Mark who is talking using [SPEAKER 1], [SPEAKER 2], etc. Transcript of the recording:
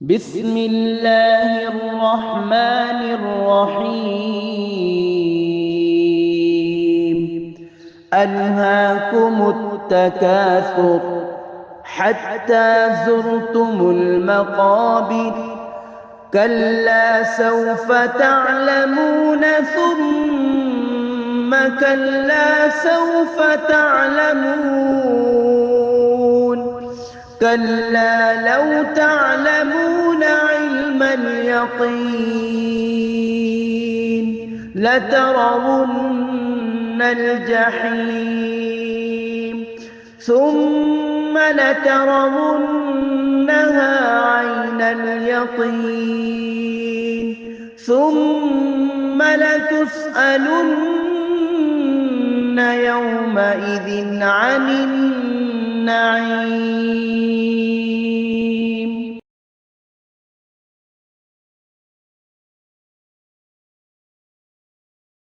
[SPEAKER 1] بسم الله الرحمن الرحيم. ألهاكم التكاثر حتى زرتم المقابر، كلا سوف تعلمون ثم كلا سوف تعلمون، كلا لو تعلمون علم اليقين لترون الجحيم ثم لترونها عين اليقين ثم لتسألن يومئذ عن النعيم.